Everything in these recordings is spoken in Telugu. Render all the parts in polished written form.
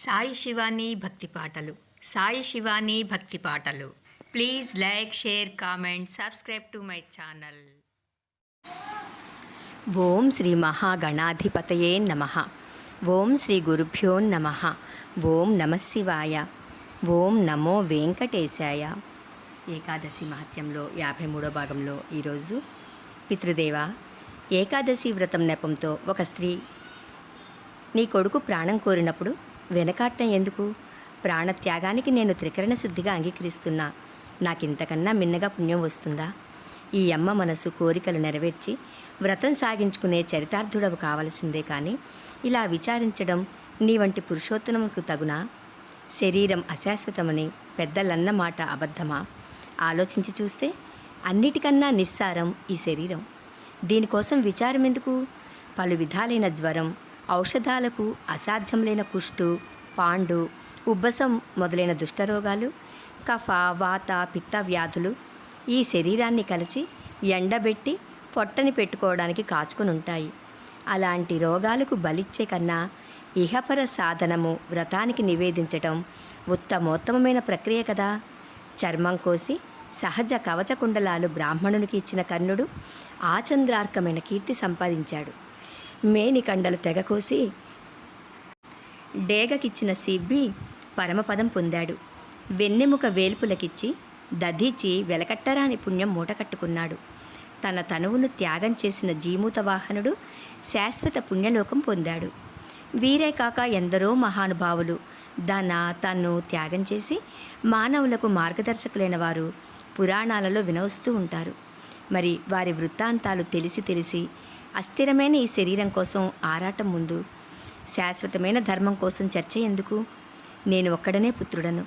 సాయి శివాని భక్తి పాటలు. సాయి శివాని భక్తి పాటలు. Please like, share, comment, subscribe to my channel. Om Shri మహాగణాధిపతయే నమః. ఓం శ్రీ గురుభ్యో నమః. ఓం నమః శివాయ. ఓం నమో వెంకటేశాయ. ఏకాదశి మహత్యంలో 53వ భాగంలో ఈరోజు పితృదేవ, ఏకాదశి వ్రతం నెపంతో ఒక స్త్రీ నీ కొడుకు ప్రాణం కోరినప్పుడు వెనకాడటం ఎందుకు? ప్రాణత్యాగానికి నేను త్రికరణ శుద్ధిగా అంగీకరిస్తున్నా. నాకింతకన్నా మిన్నగా పుణ్యం వస్తుందా? ఈ అమ్మ మనసు కోరికలు నెరవేర్చి వ్రతం సాగించుకునే చరితార్థుడవు కావలసిందే కానీ ఇలా విచారించడం నీ వంటి పురుషోత్తముకు తగునా? శరీరం అశాశ్వతమని పెద్దలన్న మాట అబద్ధమా? ఆలోచించి చూస్తే అన్నిటికన్నా నిస్సారం ఈ శరీరం. దీనికోసం విచారం ఎందుకు? పలు విధాలైన జ్వరం, ఔషధాలకు అసాధ్యంలైన కుష్టు, పాండు, ఉబ్బసం మొదలైన దుష్టరోగాలు, కఫ, వాత, పిత్త వ్యాధులు ఈ శరీరాన్ని కలిసి ఎండబెట్టి పొట్టని పెట్టుకోవడానికి కాచుకుని ఉంటాయి. అలాంటి రోగాలకు బలిచ్చే కన్నా ఇహపర సాధనము వ్రతానికి నివేదించటం ఉత్తమోత్తమైన ప్రక్రియ కదా. చర్మం కోసి సహజ కవచకుండలాలు బ్రాహ్మణునికి ఇచ్చిన కర్ణుడు ఆచంద్రార్కమైన కీర్తి సంపాదించాడు. మేనికండలు తెగకోసి డేగకిచ్చిన సిబ్బి పరమపదం పొందాడు. వెన్నెముక వేల్పులకిచ్చి దధీచి వెలకట్టరాని పుణ్యం మూటకట్టుకున్నాడు. తన తనువును త్యాగం చేసిన జీమూతవాహనుడు శాశ్వత పుణ్యలోకం పొందాడు. వీరే కాక ఎందరో మహానుభావులు ధన తన్ను త్యాగం చేసి మానవులకు మార్గదర్శకులైన వారు పురాణాలలో వినవస్తూ ఉంటారు. మరి వారి వృత్తాంతాలు తెలిసి అస్థిరమైన ఈ శరీరం కోసం ఆరాటం ముందు శాశ్వతమైన ధర్మం కోసం చర్చ ఎందుకు? నేను ఒక్కడనే పుత్రుడను,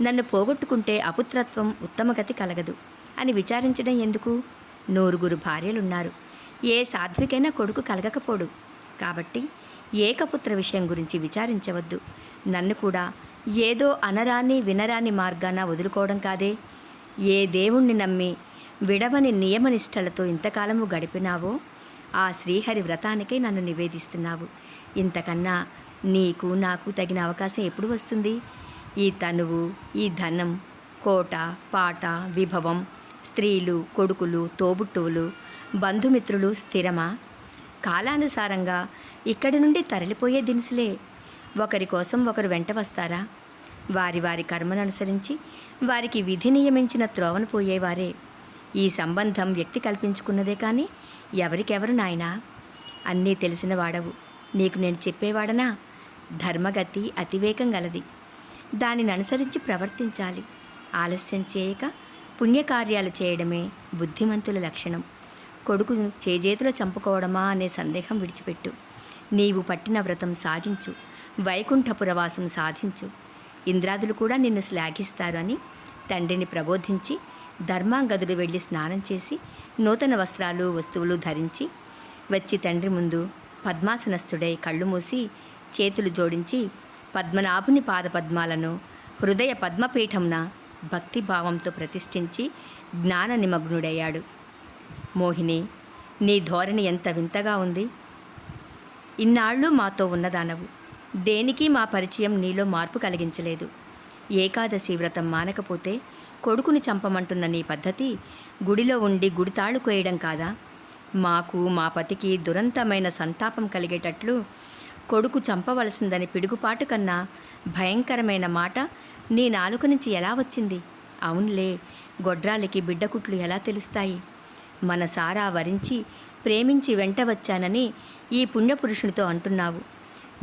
నన్ను పోగొట్టుకుంటే అపుత్రత్వం ఉత్తమగతి కలగదు అని విచారించడం ఎందుకు? 9 భార్యలున్నారు, ఏ సాధ్వికైనా కొడుకు కలగకపోడు. కాబట్టి ఏకపుత్ర విషయం గురించి విచారించవద్దు. నన్ను కూడా ఏదో అనరాని వినరాని మార్గాన వదులుకోవడం కాదే. ఏ దేవుణ్ణి నమ్మి విడవని నియమనిష్టలతో ఇంతకాలము గడిపినావో ఆ శ్రీహరి వ్రతానికే నన్ను నివేదిస్తున్నావు. ఇంతకన్నా నీకు నాకు తగిన అవకాశం ఎప్పుడు వస్తుంది? ఈ తనువు, ఈ ధనం, కోట, పాట, విభవం, స్త్రీలు, కొడుకులు, తోబుట్టువులు, బంధుమిత్రులు స్థిరమా? కాలానుసారంగా ఇక్కడి నుండి తరలిపోయే దినుసులే. ఒకరి కోసం ఒకరు వెంట వస్తారా? వారి వారి కర్మను అనుసరించి వారికి విధి నియమించిన త్రోవను పోయేవారే. ఈ సంబంధం వ్యక్తి కల్పించుకున్నదే కానీ ఎవరికెవరు నాయనా? అన్నీ తెలిసిన వాడవు, నీకు నేను చెప్పేవాడనా? ధర్మగతి అతివేగం గలది, దానిని అనుసరించి ప్రవర్తించాలి. ఆలస్యం చేయక పుణ్యకార్యాలు చేయడమే బుద్ధిమంతుల లక్షణం. కొడుకును చేజేతులు చంపుకోవడమా అనే సందేహం విడిచిపెట్టు. నీవు పట్టిన వ్రతం సాగించు, వైకుంఠపురవాసం సాధించు. ఇంద్రాదులు కూడా నిన్ను శ్లాఘిస్తారు అని తండ్రిని ప్రబోధించి ధర్మాంగదుడు వెళ్ళి స్నానం చేసి నూతన వస్త్రాలు వస్తువులు ధరించి వచ్చి తండ్రి ముందు పద్మాసనస్థుడై కళ్ళు మూసి చేతులు జోడించి పద్మనాభుని పాదపద్మాలను హృదయ పద్మపీఠంన భక్తిభావంతో ప్రతిష్ఠించి జ్ఞాన నిమగ్నుడయ్యాడు. మోహిని, నీ ధోరణి ఎంత వింతగా ఉంది. ఇన్నాళ్ళు మాతో ఉన్నదానవు, దేనికి మా పరిచయం నీలో మార్పు కలిగించలేదు. ఏకాదశి వ్రతం మానకపోతే కొడుకుని చంపమంటున్న నీ పద్ధతి గుడిలో ఉండి గుడితాళు కోయడం కాదా? మాకు మా పతికి దురంతమైన సంతాపం కలిగేటట్లు కొడుకు చంపవలసిందని పిడుగుపాటు కన్నా భయంకరమైన మాట నీ నాలుక నుంచి ఎలా వచ్చింది? అవునులే, గొడ్రాలికి బిడ్డకుట్లు ఎలా తెలుస్తాయి? మనసారా వరించి ప్రేమించి వెంట వచ్చానని ఈ పుణ్యపురుషునితో అంటున్నావు.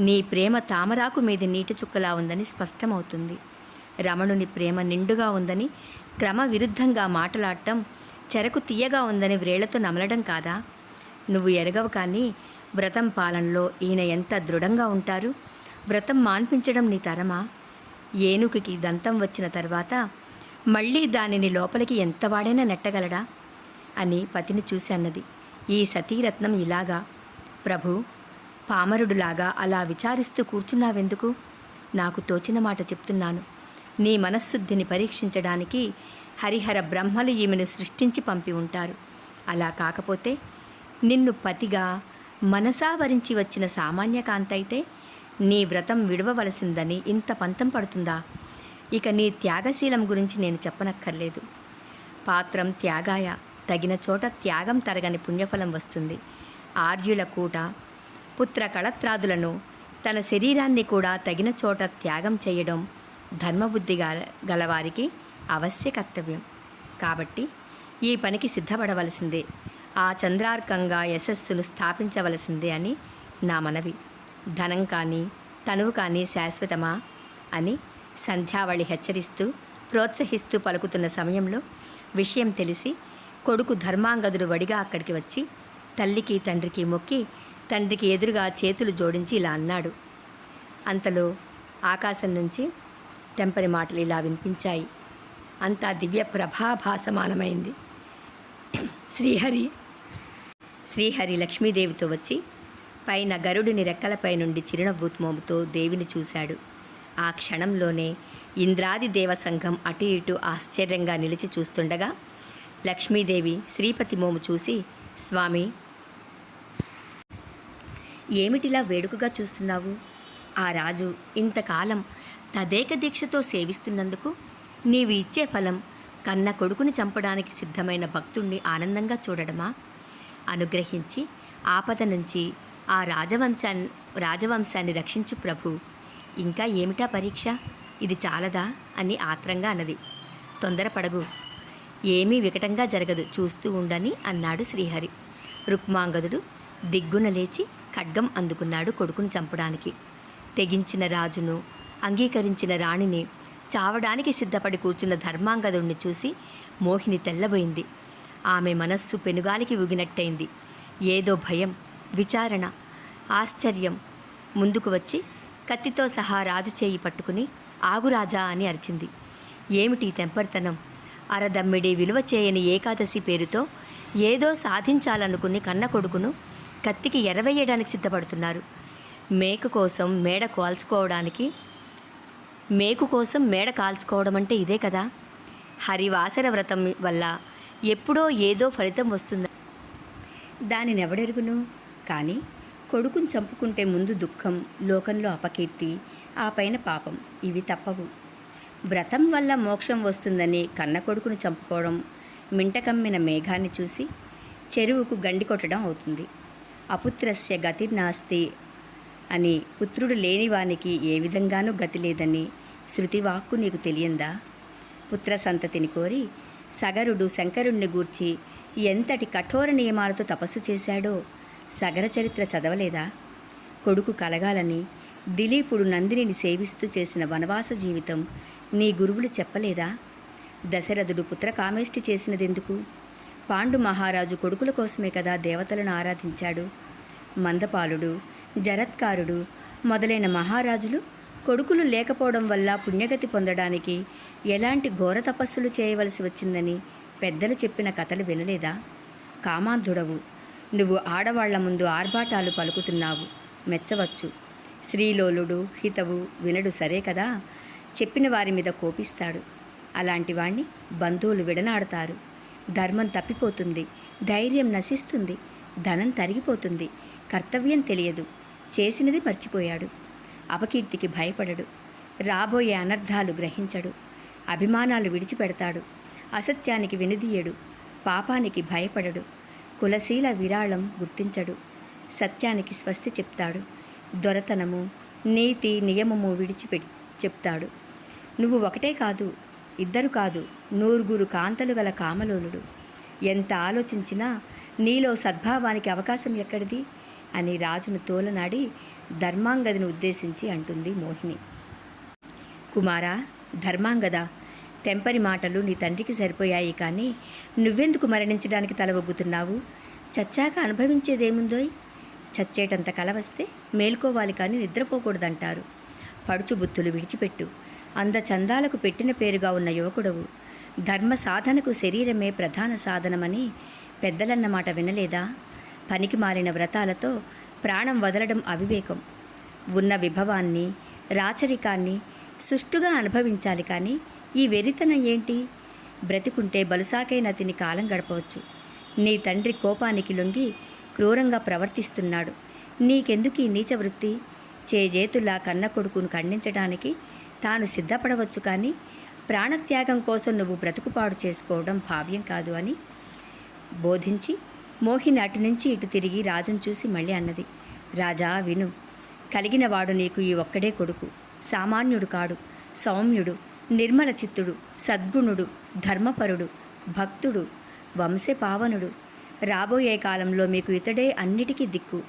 నీ ప్రేమ తామరాకు మీద నీటి చుక్కలా ఉందని స్పష్టమవుతుంది. రమణుని ప్రేమ నిండుగా ఉందని క్రమ విరుద్ధంగా మాటలాడటం, చెరకు తీయగా ఉందని వ్రేళ్లతో నమలడం కాదా? నువ్వు ఎరగవు కానీ వ్రతం పాలనలో ఈయన ఎంత దృఢంగా ఉంటారు. వ్రతం మాన్పించడం నీ తరమా? ఏనుగుకి దంతం వచ్చిన తర్వాత మళ్ళీ దానిని లోపలికి ఎంతవాడైనా నెట్టగలడా అని పతిని చూసి అన్నది. ఈ సతీరత్నం ఇలాగా, ప్రభు, పామరుడులాగా అలా విచారిస్తూ కూర్చున్నావెందుకు? నాకు తోచిన మాట చెప్తున్నాను. నీ మనశ్శుద్ధిని పరీక్షించడానికి హరిహర బ్రహ్మలు ఈమెను సృష్టించి పంపి ఉంటారు. అలా కాకపోతే నిన్ను పతిగా మనసావరించి వచ్చిన సామాన్య కాంత అయితే నీ వ్రతం విడవవలసిందని ఇంత పంతం పడుతుందా? ఇక నీ త్యాగశీలం గురించి నేను చెప్పనక్కర్లేదు. పాత్రం త్యాగాయ, తగిన చోట త్యాగం తరగని పుణ్యఫలం వస్తుంది. ఆర్యుల కూట పుత్ర కళత్రాదులను, తన శరీరాన్ని కూడా తగిన చోట త్యాగం చేయడం ధర్మబుద్ధి గలవారికి అవశ్య కర్తవ్యం. కాబట్టి ఈ పనికి సిద్ధపడవలసిందే, ఆ చంద్రార్కంగా యశస్సును స్థాపించవలసిందే అని నా మనవి. ధనం కానీ తనువు కానీ శాశ్వతమా అని సంధ్యావళి హెచ్చరిస్తూ ప్రోత్సహిస్తూ పలుకుతున్న సమయంలో విషయం తెలిసి కొడుకు ధర్మాంగదుడు వడిగా అక్కడికి వచ్చి తల్లికి తండ్రికి మొక్కి తండ్రికి ఎదురుగా చేతులు జోడించి ఇలా అన్నాడు. అంతలో ఆకాశం నుంచి తెంపని మాటలు ఇలా వినిపించాయి. అంతా దివ్య ప్రభాభాసమానమైంది. శ్రీహరి లక్ష్మీదేవితో వచ్చి పైన గరుడిని రెక్కలపై నుండి చిరునవ్వుమోముతో దేవిని చూశాడు. ఆ క్షణంలోనే ఇంద్రాది దేవసంఘం అటు ఇటు ఆశ్చర్యంగా నిలిచి చూస్తుండగా లక్ష్మీదేవి శ్రీపతి మోము చూసి, స్వామి, ఏమిటిలా వేడుకగా చూస్తున్నావు? ఆ రాజు ఇంతకాలం తదేక దీక్షతో సేవిస్తున్నందుకు నీవు ఇచ్చే ఫలం కన్న కొడుకుని చంపడానికి సిద్ధమైన భక్తుణ్ణి ఆనందంగా చూడడమా? అనుగ్రహించి ఆపద నుంచి ఆ రాజవంశాన్ని రక్షించు ప్రభు. ఇంకా ఏమిటా పరీక్ష? ఇది చాలదా అని ఆత్రంగా అన్నది. తొందరపడగు, ఏమీ వికటంగా జరగదు, చూస్తూ ఉండని అన్నాడు శ్రీహరి. రుక్మాంగదుడు దిగ్గున లేచి ఖడ్గం అందుకున్నాడు కొడుకును చంపడానికి. తెగించిన రాజును, అంగీకరించిన రాణిని, చావడానికి సిద్ధపడి కూర్చున్న ధర్మాంగదుడిని చూసి మోహిని తెల్లబోయింది. ఆమె మనస్సు పెనుగాలికి ఊగినట్టయింది. ఏదో భయం, విచారణ, ఆశ్చర్యం. ముందుకు వచ్చి కత్తితో సహా రాజు చేయి పట్టుకుని ఆగురాజా అని అరిచింది. ఏమిటి తెంపరితనం? అరదమ్మిడి విలువ చేయని ఏకాదశి పేరుతో ఏదో సాధించాలనుకుని కన్న కొడుకును కత్తికి ఎరవేయడానికి సిద్ధపడుతున్నారు. మేకు కోసం మేడ కాల్చుకోవడం అంటే ఇదే కదా? హరివాసర వ్రతం వల్ల ఎప్పుడో ఏదో ఫలితం వస్తుంది, దానినెవడెరుగును? కానీ కొడుకుని చంపుకుంటే ముందు దుఃఖం, లోకంలో అపకీర్తి, ఆ పైన పాపం, ఇవి తప్పవు. వ్రతం వల్ల మోక్షం వస్తుందని కన్న కొడుకును చంపుకోవడం మింటకమ్మిన మేఘాన్ని చూసి చెరువుకు గండి కొట్టడం అవుతుంది. అపుత్రస్య గతిర్నాస్తి అని, పుత్రుడు లేనివానికి ఏ విధంగానూ గతి లేదని శృతివాక్కు నీకు తెలియందా? పుత్ర సంతతిని కోరి సగరుడు శంకరుణ్ణి గూర్చి ఎంతటి కఠోర నియమాలతో తపస్సు చేశాడో సగర చరిత్ర చదవలేదా? కొడుకు కలగాలని దిలీపుడు నందినిని సేవిస్తూ చేసిన వనవాస జీవితం నీ గురువులు చెప్పలేదా? దశరథుడు పుత్రకామేష్టి చేసినదెందుకు? పాండు మహారాజు కొడుకుల కోసమే కదా దేవతలను ఆరాధించాడు. మందపాలుడు, జరత్కారుడు మొదలైన మహారాజులు కొడుకులు లేకపోవడం వల్ల పుణ్యగతి పొందడానికి ఎలాంటి ఘోర తపస్సులు చేయవలసి వచ్చిందని పెద్దలు చెప్పిన కథలు వినలేదా? కామాంధుడవు నువ్వు, ఆడవాళ్ల ముందు ఆర్భాటాలు పలుకుతున్నావు, మెచ్చవచ్చు. శ్రీలోలుడు హితవు వినడు, సరే కదా, చెప్పిన వారి మీద కోపిస్తాడు. అలాంటి వాణ్ణి బంధువులు విడనాడతారు. ధర్మం తప్పిపోతుంది, ధైర్యం నశిస్తుంది, ధనం తరిగిపోతుంది, కర్తవ్యం తెలియదు, చేసినది మర్చిపోయాడు, అపకీర్తికి భయపడడు, రాబోయే అనర్థాలు గ్రహించడు, అభిమానాలు విడిచిపెడతాడు, అసత్యానికి వెనుదీయడు, పాపానికి భయపడడు, కులశీల విరాళం గుర్తించడు, సత్యానికి స్వస్తి చెప్తాడు, దొరతనము నీతి నియమము చెప్తాడు. నువ్వు ఒకటే కాదు, ఇద్దరు కాదు, 100 కాంతలు గల కామలోలుడు. ఎంత ఆలోచించినా నీలో సద్భావానికి అవకాశం ఎక్కడిది అని రాజును తోలనాడి ధర్మాంగదని ఉద్దేశించి అంటుంది మోహిని. కుమారా, ధర్మాంగద, తెంపరి మాటలు నీ తండ్రికి సరిపోయాయి, కానీ నువ్వెందుకు మరణించడానికి తల ఒగ్గుతున్నావు? చచ్చాక అనుభవించేదేముందోయ్? చచ్చేటంత కల వస్తే మేల్కోవాలి కానీ నిద్రపోకూడదంటారు. పడుచు బుద్ధులు విడిచిపెట్టు. అందచందాలకు పెట్టిన పేరుగా ఉన్న యువకుడవు. ధర్మ సాధనకు శరీరమే ప్రధాన సాధనమని పెద్దలన్నమాట వినలేదా? పనికి మాలిన వ్రతాలతో ప్రాణం వదలడం అవివేకం. ఉన్న విభవాన్ని, రాచరికాన్ని సుష్టుగా అనుభవించాలి, కానీ ఈ వెరితనం ఏంటి? బ్రతికుంటే బలుసాకైన తిని కాలం గడపవచ్చు. నీ తండ్రి కోపానికి లొంగి క్రూరంగా ప్రవర్తిస్తున్నాడు. నీకెందుకు ఈ నీచ వృత్తి? చేజేతులా కన్న కొడుకును ఖండించడానికి తాను సిద్ధపడవచ్చు, కానీ ప్రాణత్యాగం కోసం నువ్వు బ్రతుకుపాడు చేసుకోవడం భావ్యం కాదు అని బోధించి మోహిని అటు నుంచి ఇటు తిరిగి రాజును చూసి మళ్ళీ అన్నది, రాజా విను, కలిగినవాడు నీకు ఈ ఒక్కడే కొడుకు. సామాన్యుడు కాడు, సౌమ్యుడు, నిర్మల చిత్తుడు, సద్గుణుడు, ధర్మపరుడు, భక్తుడు, వంశపావనుడు. రాబోయే కాలంలో మీకు ఇతడే అన్నిటికీ దిక్కు.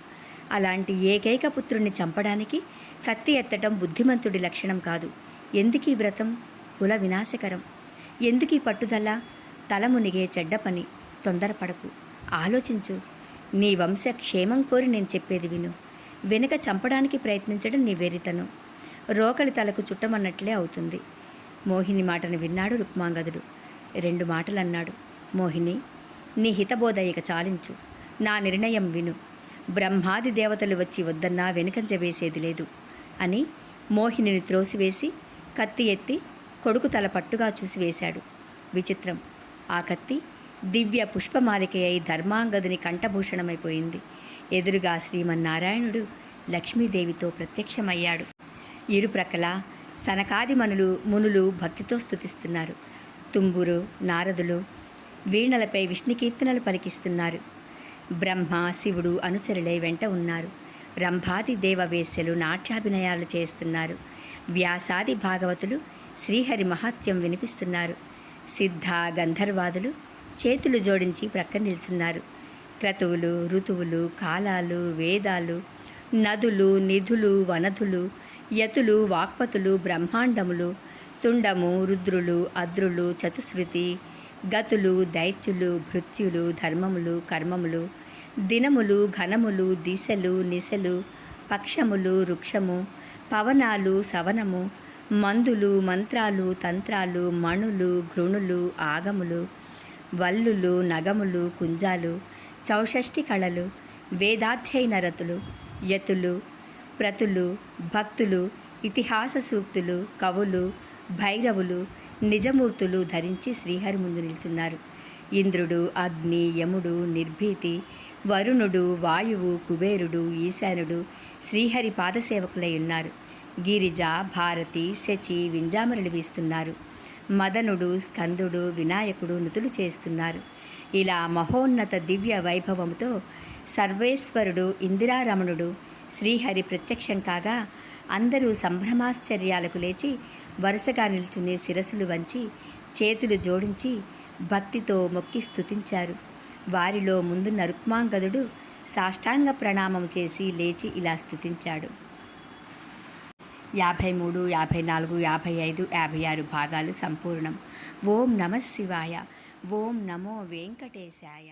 అలాంటి ఏకైక పుత్రుణ్ణి చంపడానికి కత్తి ఎత్తటం బుద్ధిమంతుడి లక్షణం కాదు. ఎందుకీ వ్రతం? కుల వినాశకరం. ఎందుకీ పట్టుదల? తల మునిగే చెడ్డ పని. తొందరపడకు, ఆలోచించు. నీ వంశ క్షేమం కోరి నేను చెప్పేది విను. వెనుక చంపడానికి ప్రయత్నించడం నీ వెరితనం. రోకలి తలకు చుట్టమన్నట్లే అవుతుంది. మోహిని మాటను విన్నాడు రుక్మాంగదుడు. 2 మాటలు అన్నాడు. మోహిని, నీ హితబోధ ఇక చాలించు. నా నిర్ణయం విను. బ్రహ్మాది దేవతలు వచ్చి వద్దన్నా వెనుకంజ వేసేది లేదు అని మోహినిని త్రోసివేసి కత్తి ఎత్తి కొడుకు తల పట్టుగా చూసి వేశాడు. విచిత్రం, ఆ కత్తి దివ్య పుష్పమాలిక అయి ధర్మాంగదుని కంఠభూషణమైపోయింది. ఎదురుగా శ్రీమన్నారాయణుడు లక్ష్మీదేవితో ప్రత్యక్షమయ్యాడు. ఇరుప్రక్కల సనకాది మునులు భక్తితో స్తుతిస్తున్నారు. తుంబురు, నారదులు వీణలపై విష్ణుకీర్తనలు పలికిస్తున్నారు. బ్రహ్మ, శివుడు అనుచరులై వెంట ఉన్నారు. రంభాది దేవవేశ్యలు నాట్యాభినయాలు చేస్తున్నారు. వ్యాసాది భాగవతులు శ్రీహరి మహాత్యం వినిపిస్తున్నారు. సిద్ధ గంధర్వాదులు చేతులు జోడించి ప్రక్క నిల్చున్నారు. క్రతువులు, ఋతువులు, కాలాలు, వేదాలు, నదులు, నిధులు, వనధులు, యతులు, వాక్పతులు, బ్రహ్మాండములు, తుండము, రుద్రులు, అద్రులు, చతుశ్రుతి, గతులు, దైత్యులు, భృత్యులు, ధర్మములు, కర్మములు, దినములు, ఘనములు, దిశలు, నిశలు, పక్షములు, వృక్షము, పవనాలు, సవనము, మందులు, మంత్రాలు, తంత్రాలు, మణులు, ఘృణులు, ఆగములు, వల్లులు, నగములు, కుంజాలు, చౌషష్ఠి కళలు, వేదాధ్యయన రతులు, యతులు, ప్రతులు, భక్తులు, ఇతిహాస సూక్తులు, కవులు, భైరవులు, నిజమూర్తులు ధరించి శ్రీహరి ముందు నిల్చున్నారు. ఇంద్రుడు, అగ్ని, యముడు, నిర్భీతి, వరుణుడు, వాయువు, కుబేరుడు, ఈశానుడు శ్రీహరి పాదసేవకులై ఉన్నారు. గిరిజ, భారతి, శచి వింజామరులు వీస్తున్నారు. మదనుడు, స్కందుడు, వినాయకుడు నుతులు చేస్తున్నారు. ఇలా మహోన్నత దివ్య వైభవముతో సర్వేశ్వరుడు, ఇందిరారమణుడు శ్రీహరి ప్రత్యక్షం కాగా అందరూ సంభ్రమాశ్చర్యాలకు లేచి వరుసగా నిల్చుని శిరసులు వంచి చేతులు జోడించి భక్తితో మొక్కి స్తుతించారు. వారిలో ముందున్న రుక్మాంగదుడు సాష్టాంగ ప్రణామం చేసి లేచి ఇలా స్తుతించాడు. 53, 54, 55, 56 భాగాలు సంపూర్ణం. ఓం నమః శివాయ. ఓం నమో వెంకటేశాయ.